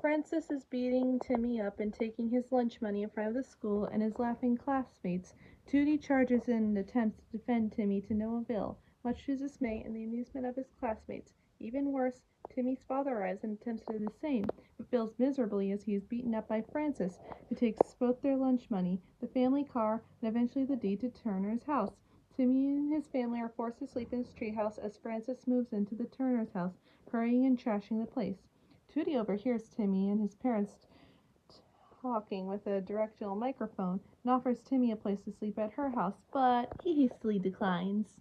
Francis is beating Timmy up and taking his lunch money in front of the school and his laughing classmates. Tootie charges in and attempts to defend Timmy to no avail, much to his dismay and the amusement of his classmates. Even worse, Timmy's father arrives and attempts to do the same, but fails miserably as he is beaten up by Francis, who takes both their lunch money, the family car, and eventually the deed to Turner's house. Timmy and his family are forced to sleep in his treehouse as Francis moves into the Turner's house, hurrying and trashing the place. Tootie overhears Timmy and his parents talking with a directional microphone and offers Timmy a place to sleep at her house, but he hastily declines.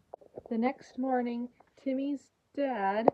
The next morning, Timmy's dad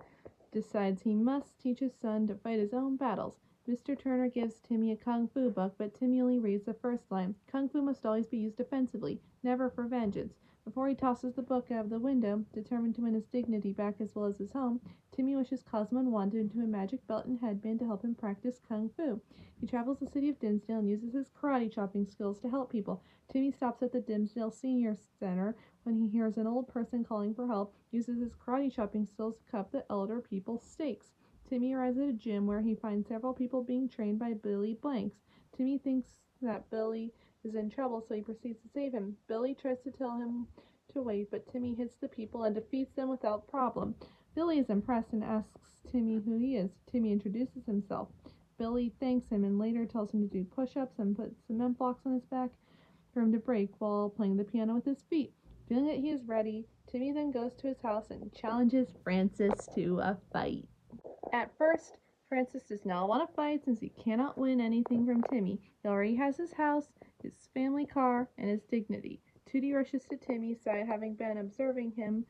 decides he must teach his son to fight his own battles. Mr. Turner gives Timmy a kung fu book, but Timmy only reads the first line. Kung fu must always be used defensively, never for vengeance. Before he tosses the book out of the window, determined to win his dignity back as well as his home, Timmy wishes Cosmo and Wanda into a magic belt and headband to help him practice kung fu. He travels the city of Dinsdale and uses his karate chopping skills to help people. Timmy stops at the Dinsdale Senior Center when he hears an old person calling for help, uses his karate chopping skills to cut the elder people's steaks. Timmy arrives at a gym where he finds several people being trained by Billy Blanks. Timmy thinks that Billy is in trouble, so he proceeds to save him. Billy tries to tell him to wait, but Timmy hits the people and defeats them without problem. Billy is impressed and asks Timmy who he is. Timmy introduces himself. Billy thanks him and later tells him to do push-ups and put cement blocks on his back for him to break while playing the piano with his feet. Feeling that he is ready, Timmy then goes to his house and challenges Francis to a fight. At first, Francis does not want to fight since he cannot win anything from Timmy. He already has his house, his family car, and his dignity. Tootie rushes to Timmy's side, having been observing him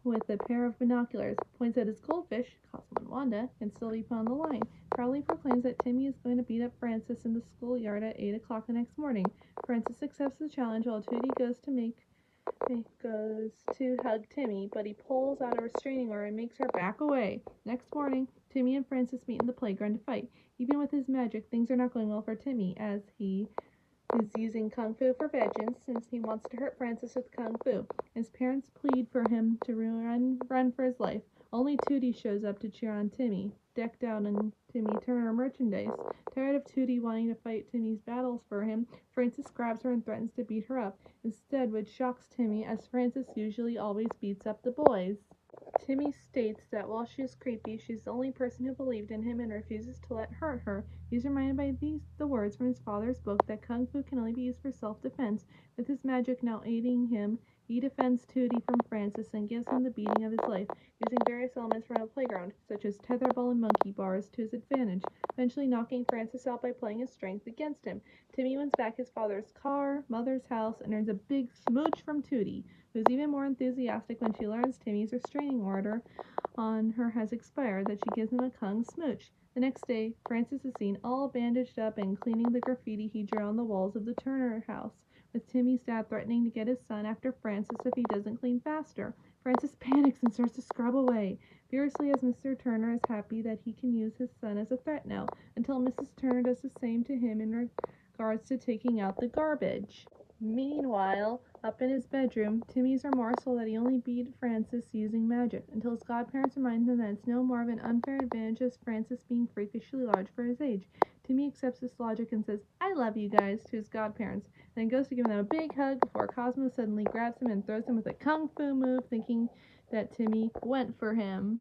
with a pair of binoculars, points at his goldfish, Cosmo and Wanda, and still deep on the line. Proudly proclaims that Timmy is going to beat up Francis in the schoolyard at 8 o'clock the next morning. Francis accepts the challenge while Tootie goes to hug Timmy, but he pulls out a restraining order and makes her back away. Next morning, Timmy and Francis meet in the playground to fight. Even with his magic, things are not going well for Timmy, as he is using Kung Fu for vengeance since he wants to hurt Francis with Kung Fu. His parents plead for him to run for his life. Only Tootie shows up to cheer on Timmy, decked out in Timmy Turner merchandise. Tired of Tootie wanting to fight Timmy's battles for him, Francis grabs her and threatens to beat her up, instead which shocks Timmy as Francis usually always beats up the boys. Timmy states that while she is creepy, she's the only person who believed in him and refuses to let hurt her. He's reminded by the words from his father's book that Kung Fu can only be used for self-defense. With his magic now aiding him, he defends Tootie from Francis and gives him the beating of his life, using various elements from a playground, such as tetherball and monkey bars, to his advantage, eventually knocking Francis out by playing his strength against him. Timmy wins back his father's car, mother's house, and earns a big smooch from Tootie, who's even more enthusiastic when she learns Timmy's restraining order on her has expired, that she gives him a kung smooch. The next day, Francis is seen all bandaged up and cleaning the graffiti he drew on the walls of the Turner house, with Timmy's dad threatening to get his son after Francis if he doesn't clean faster. Francis panics and starts to scrub away, furiously as Mr. Turner is happy that he can use his son as a threat now, until Mrs. Turner does the same to him in regards to taking out the garbage. Meanwhile, up in his bedroom, Timmy's remorseful that he only beat Francis using magic, until his godparents remind him that it's no more of an unfair advantage as Francis being freakishly large for his age. Timmy accepts this logic and says, "I love you guys," to his godparents, then goes to give them a big hug before Cosmo suddenly grabs him and throws him with a kung fu move, thinking that Timmy went for him.